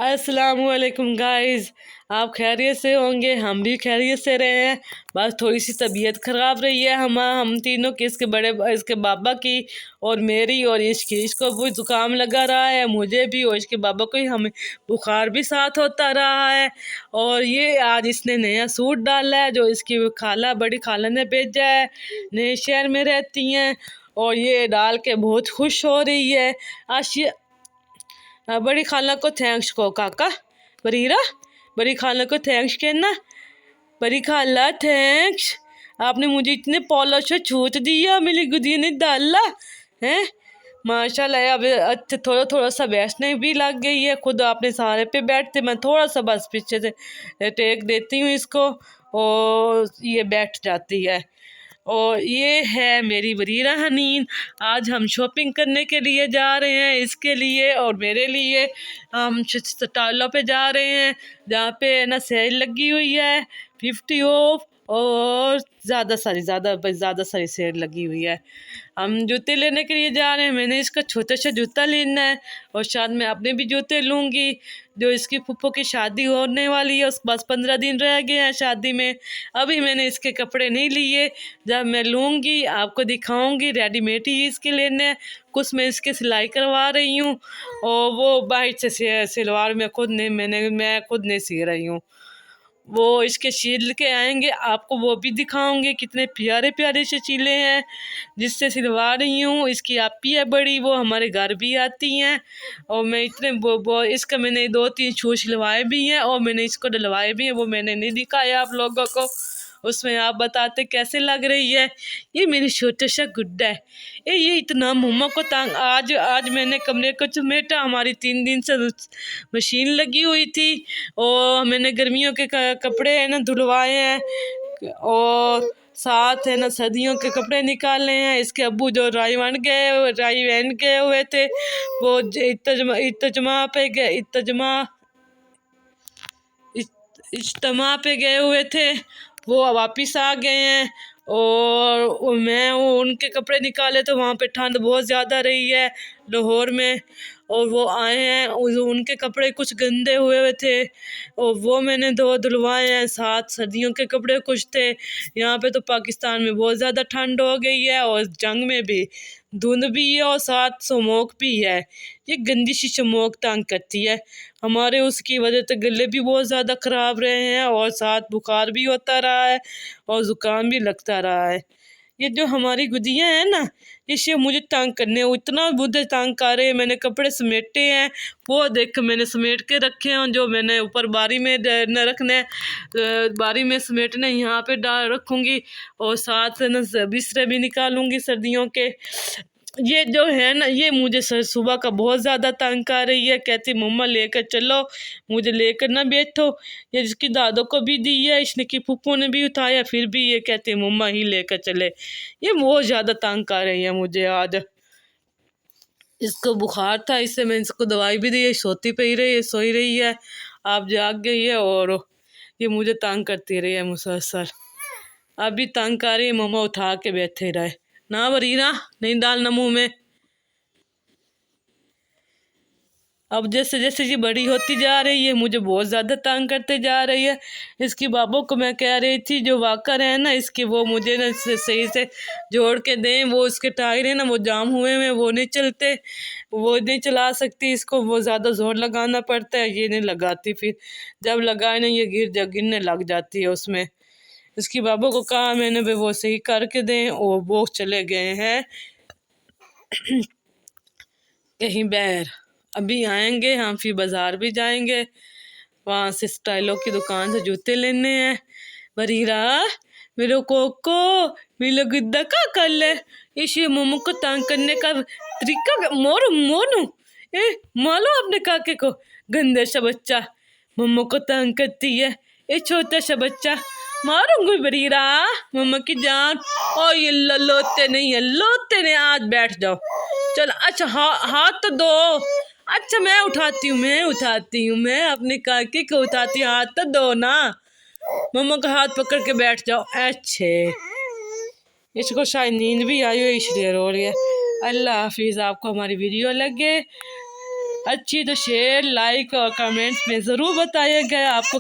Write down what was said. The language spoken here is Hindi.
अस्सलामुअलैकुम गाइस। आप खैरियत से होंगे, हम भी खैरियत से रहे हैं। बस थोड़ी सी तबीयत ख़राब रही है हम तीनों की, इसके बाबा की और मेरी और इसको भी ज़ुकाम लगा रहा है, मुझे भी और इसके बाबा को ही, हमें बुखार भी साथ होता रहा है। और ये आज इसने नया सूट डाला है जो इसकी बड़ी खाला ने भेजा है, नए शहर में रहती हैं और ये डाल के बहुत खुश हो रही है। आज बड़ी खाला को थैंक्स को काका बरीरा, बड़ी खाला को थैंक्स कहना। बड़ी खाला थैंक्स, आपने मुझे इतने पॉलिश छूट दिया, मेरी गुदिया ने डाला है माशाल्लाह। अब अच्छा थोड़ा थोड़ा सा बैठने भी लग गई है, खुद अपने सहारे पे बैठते, मैं थोड़ा सा बस पीछे से टेक देती हूँ इसको और ये बैठ जाती है। और ये है मेरी वरीरा हनीन। आज हम शॉपिंग करने के लिए जा रहे हैं, इसके लिए और मेरे लिए। हम स्टॉलों पे जा रहे हैं जहाँ पे ना सेल लगी हुई है 50 ऑफ और ज़्यादा सारी सेल लगी हुई है। हम जूते लेने के लिए जा रहे हैं, मैंने इसका छोटा सा जूता लेना है और शायद मैं अपने भी जूते लूँगी। जो इसकी फूफो की शादी होने वाली है, उस बस 15 दिन रह गए हैं शादी में। अभी मैंने इसके कपड़े नहीं लिए, जब मैं लूँगी आपको दिखाऊँगी। रेडीमेड ही इसके लेने हैं, कुछ मैं इसके सिलाई करवा रही हूँ और वो बाहर से सिलवार मैं खुद नहीं सी रही हूँ। वो इसके सील के आएंगे, आपको वो भी दिखाऊंगे कितने प्यारे प्यारे से चीले हैं जिससे सिलवा रही हूँ। इसकी आपी है बड़ी, वो हमारे घर भी आती हैं और मैं इतने वो इसका मैंने 2-3 शूज सिलवाए भी हैं और मैंने इसको डलवाए भी हैं, वो मैंने नहीं दिखाया आप लोगों को। उसमें आप बताते कैसे लग रही है। ये मेरी छोटा सा गुड्डा है। ये इतना मम्मा को तंग, आज आज मैंने कमरे को समेटा, हमारी 3 दिन से मशीन लगी हुई थी और मैंने गर्मियों के कपड़े है ना धुलवाए हैं और साथ है ना सर्दियों के कपड़े निकाले हैं। इसके अब्बू जो राई वैन गए हुए थे, वो इज्तिमा पे गए हुए थे, वो वापिस आ गए हैं और मैं उनके कपड़े निकाले तो वहाँ पे ठंड बहुत ज़्यादा रही है लाहौर में और वो आए हैं, उनके कपड़े कुछ गंदे हुए थे और वो मैंने धुलवाए हैं। साथ सर्दियों के कपड़े कुछ थे। यहाँ पे तो पाकिस्तान में बहुत ज़्यादा ठंड हो गई है और जंग में भी धुंध भी है और साथ स्मोक भी है। ये गंदी सी स्मोक तंग करती है हमारे, उसकी वजह से गले भी बहुत ज़्यादा ख़राब रहे हैं और साथ बुखार भी होता रहा है और ज़ुकाम भी लगता रहा है। ये जो हमारी गुदियाँ हैं ना, इसे मुझे तंग करने, इतना मुझे तंग कर रहे हैं। मैंने कपड़े समेटे हैं, वो देख मैंने समेट के रखे हैं, जो मैंने ऊपर बारी में न रखने, बारी में समेटने यहाँ पे डाल रखूँगी और साथ न बिस्तरे भी निकालूंगी सर्दियों के। ये जो है ना, ये मुझे सुबह का बहुत ज़्यादा तंग कर रही है, कहती मम्मा लेकर चलो, मुझे लेकर ना बैठो। ये जिसकी दादों को भी दी है, इसने की फूफो ने भी उठाया, फिर भी ये कहती मम्मा ही लेकर चले। ये बहुत ज़्यादा तंग कर रही है मुझे। आज इसको बुखार था, इससे मैं इसको दवाई भी दी है, सोती पे ही रही है, सोई रही है। आप जाग गई है और ये मुझे तंग करती रही है मुसलसल। अभी तंग कर रही है, मम्मा उठा के बैठे रहे ना, वरीना नहीं डालना मुँह में। अब जैसे जैसे ये बड़ी होती जा रही है, मुझे बहुत ज़्यादा तंग करते जा रही है। इसकी बाबों को मैं कह रही थी जो वाकर है ना इसके, वो मुझे ना सही से जोड़ के दें। वो इसके टायर है ना वो जाम हुए हैं, वो नहीं चलते, वो नहीं चला सकती इसको, वो ज़्यादा जोर लगाना पड़ता है, ये नहीं लगाती। फिर जब लगाए ना ये गिरने लग जाती है उसमें। इसकी बाबों को कहा मैंने भाई वो सही करके दें और वो चले गए हैं कहीं बाहर। अभी आएंगे हम, फिर बाज़ार भी जाएंगे, वहाँ से स्टाइलों की दुकान से जूते लेने हैं। बरीरा मेरे कोको मिलो गुद्दा का कर ले, इसे मोमो को तंग करने का तरीका मोनू मालो अपने काके को, गंदे सा बच्चा मम्मा को तंग करती है। ये छोटा सा बच्चा मारूंगी बरीरा, मम्मा की जान। और ये लोते नहीं, आज बैठ जाओ चल। अच्छा हाथ तो दो। अच्छा मैं उठाती हूँ, मैं अपने काके को उठाती हूँ, हाथ तो दो ना। मम्मा का हाथ पकड़ के बैठ जाओ। अच्छे, इसको शायद नींद भी आई हो इसलिए रो रही है। अल्लाह हाफिज़। आपको हमारी वीडियो लगे अच्छी तो शेयर, लाइक और कमेंट्स में ज़रूर बताइएगा आपको